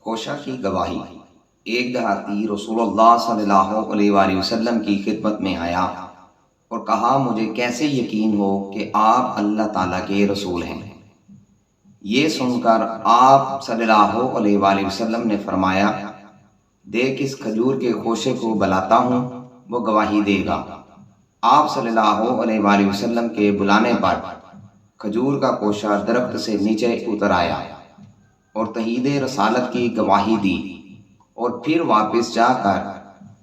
کوشہ کی گواہی۔ ایک دیہاتی رسول اللہ صلی اللہ علیہ وآلہ وسلم کی خدمت میں آیا اور کہا، مجھے کیسے یقین ہو کہ آپ اللہ تعالیٰ کے رسول ہیں؟ یہ سن کر آپ صلی اللہ علیہ وآلہ وسلم نے فرمایا، دیکھ اس کھجور کے خوشے کو بلاتا ہوں، وہ گواہی دے گا۔ آپ صلی اللہ علیہ وآلہ وسلم کے بلانے پر کھجور کا خوشہ درخت سے نیچے اتر آیا اور توحید رسالت کی گواہی دی اور پھر واپس جا کر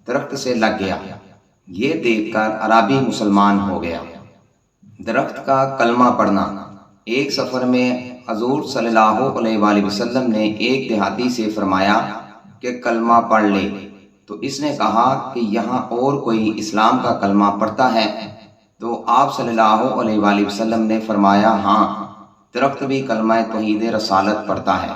درخت سے لگ گیا۔ یہ دیکھ کر عربی مسلمان ہو گیا۔ درخت کا کلمہ پڑھنا۔ ایک سفر میں حضور صلی اللہ علیہ وآلہ وسلم نے ایک دیہاتی سے فرمایا کہ کلمہ پڑھ لے، تو اس نے کہا کہ یہاں اور کوئی اسلام کا کلمہ پڑھتا ہے؟ تو آپ صلی اللہ علیہ وآلہ وسلم نے فرمایا، ہاں، درخت بھی کلمہ توحید رسالت پڑھتا ہے۔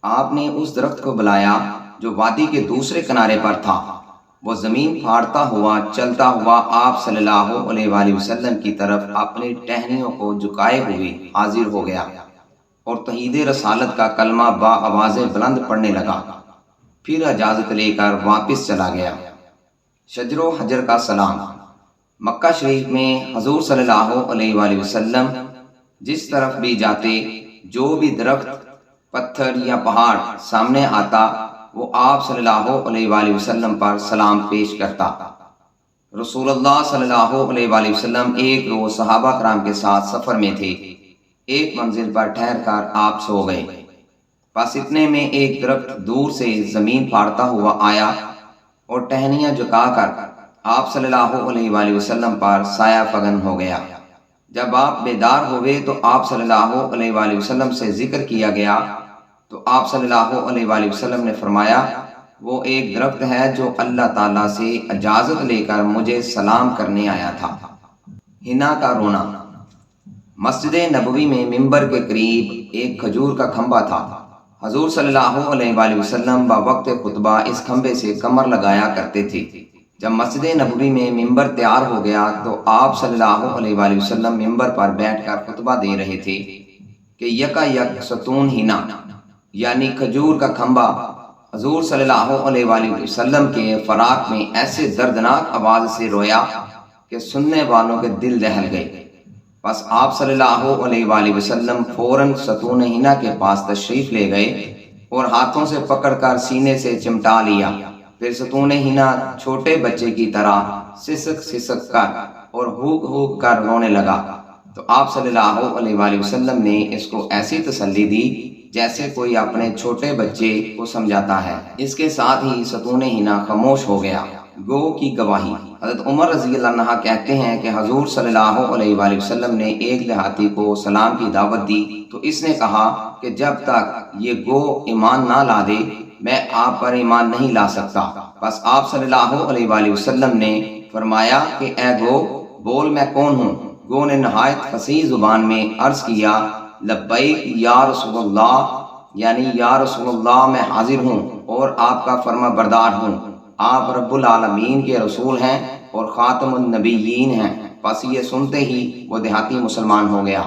آپ نے اس درخت کو بلایا جو وادی کے دوسرے کنارے پر تھا۔ وہ زمین پھاڑتا ہوا چلتا ہوا آپ صلی اللہ علیہ وآلہ وسلم کی طرف اپنی ٹہنیوں کو جھکائے ہوئے حاضر ہو گیا اور توحید رسالت کا کلمہ با آواز بلند پڑھنے لگا، پھر اجازت لے کر واپس چلا گیا۔ شجر و حجر کا سلام۔ مکہ شریف میں حضور صلی اللہ علیہ وآلہ وسلم جس طرف بھی جاتے، جو بھی درخت، پتھر یا پہاڑ سامنے آتا، وہ آپ صلی اللہ علیہ وآلہ وسلم پر سلام پیش کرتا۔ رسول اللہ صلی اللہ علیہ وآلہ وسلم ایک روز صحابہ کرام کے ساتھ سفر میں تھے۔ ایک منزل پر ٹھہر کر آپ سو گئے۔ بس اتنے میں ایک درخت دور سے زمین پھاڑتا ہوا آیا اور ٹہنیاں جھکا کر آپ صلی اللہ علیہ وآلہ وسلم پر سایہ فگن ہو گیا۔ جب آپ بیدار ہوئے تو آپ صلی اللہ علیہ وآلہ وسلم سے ذکر کیا گیا تو آپ صلی اللہ علیہ وآلہ وسلم نے فرمایا، وہ ایک درخت ہے جو اللہ تعالیٰ سے اجازت لے کر مجھے سلام کرنے آیا تھا۔ حنا کا رونا۔ مسجد نبوی میں ممبر کے قریب ایک کھجور کا کھمبا تھا۔ حضور صلی اللہ علیہ وآلہ وسلم بوقت خطبہ اس کھمبے سے کمر لگایا کرتے تھے۔ جب مسجد نبوی میں ممبر تیار ہو گیا تو آپ صلی اللہ علیہ وآلہ وسلم ممبر پر بیٹھ کر خطبہ دے رہے تھے کہ یکا یک ستون حنا یعنی کھجور کا کھمبا حضور صلی اللہ علیہ وآلہ وسلم کے فراق میں ایسے دردناک آواز سے رویا کہ سننے والوں کے دل دہل گئے۔ بس آپ صلی اللہ علیہ وآلہ وسلم فوراً ستون حنا کے پاس تشریف لے گئے اور ہاتھوں سے پکڑ کر سینے سے چمٹا لیا۔ پھر ستون حنا چھوٹے بچے کی طرح سسک سسک کر اور ہوک ہوک کر رونے لگا، تو آپ صلی اللہ علیہ وآلہ وسلم نے اس کو ایسی تسلی دی جیسے کوئی اپنے چھوٹے بچے کو سمجھاتا ہے۔ اس کے ساتھ ہی ستون حنا خاموش ہو گیا۔ گو کی گواہی۔ حضرت عمر رضی اللہ عنہ کہتے ہیں کہ حضور صلی اللہ علیہ وآلہ وسلم نے ایک دیہاتی کو سلام کی دعوت دی تو اس نے کہا کہ جب تک یہ گو ایمان نہ لا دے میں آپ پر ایمان نہیں لا سکتا۔ بس آپ صلی اللہ علیہ وآلہ وسلم نے فرمایا کہ اے گو، بول میں کون ہوں؟ گو نے نہایت فصیح زبان میں عرض کیا، لبیک یا رسول اللہ، یعنی یا رسول اللہ میں حاضر ہوں اور آپ کا فرما بردار ہوں۔ آپ رب العالمین کے رسول ہیں اور خاتم النبیین ہیں۔ بس یہ سنتے ہی وہ دیہاتی مسلمان ہو گیا۔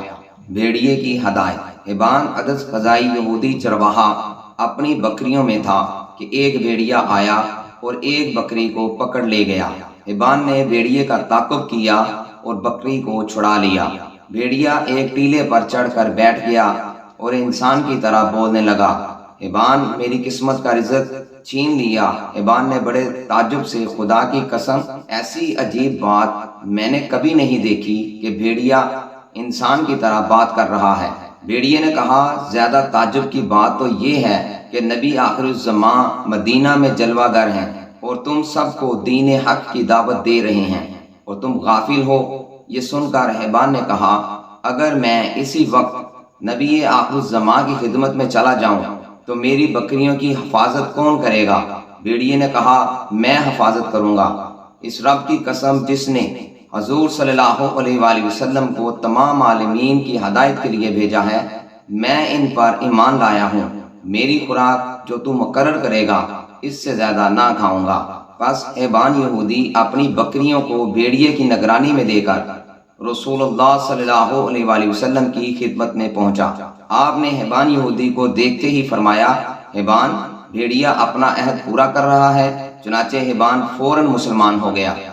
بھیڑیے کی ہدایت۔ حبان عدس قضائی یہودی چرواہا اپنی بکریوں میں تھا کہ ایک بھیڑیا آیا اور ایک بکری کو پکڑ لے گیا۔ حبان نے بھیڑیے کا تعاقب کیا اور بکری کو چھڑا لیا۔ بھیڑیا ایک ٹیلے پر چڑھ کر بیٹھ گیا اور انسان کی طرح بولنے لگا، حبان میری قسمت کا رزق چھین لیا۔ حبان نے بڑے تعجب سے، خدا کی قسم، ایسی عجیب بات میں نے کبھی نہیں دیکھی کہ بھیڑیا انسان کی طرح بات کر رہا ہے۔ بھیڑیے نے کہا، زیادہ تعجب کی بات تو یہ ہے کہ نبی آخر الزمان مدینہ میں جلوہ گر ہیں اور تم سب کو دین حق کی دعوت دے رہے ہیں اور تم غافل ہو۔ یہ سن کر حبان نے کہا، اگر میں اسی وقت نبی آخر الزمان کی خدمت میں چلا جاؤں تو میری بکریوں کی حفاظت کون کرے گا؟ بھیڑیے نے کہا، میں حفاظت کروں گا۔ اس رب کی قسم جس نے حضور صلی اللہ علیہ وآلہ وسلم کو تمام عالمین کی ہدایت کے لیے بھیجا ہے، میں ان پر ایمان لایا ہوں۔ میری خوراک جو تو مقرر کرے گا اس سے زیادہ نہ کھاؤں گا۔ بس حبان یہودی اپنی بکریوں کو بھیڑیے کی نگرانی میں دے کر رسول اللہ صلی اللہ علیہ وآلہ وسلم کی خدمت میں پہنچا۔ آپ نے حبان یہودی کو دیکھتے ہی فرمایا، حبان بھیڑیا اپنا عہد پورا کر رہا ہے۔ چنانچہ ہبان فوراً مسلمان ہو گیا۔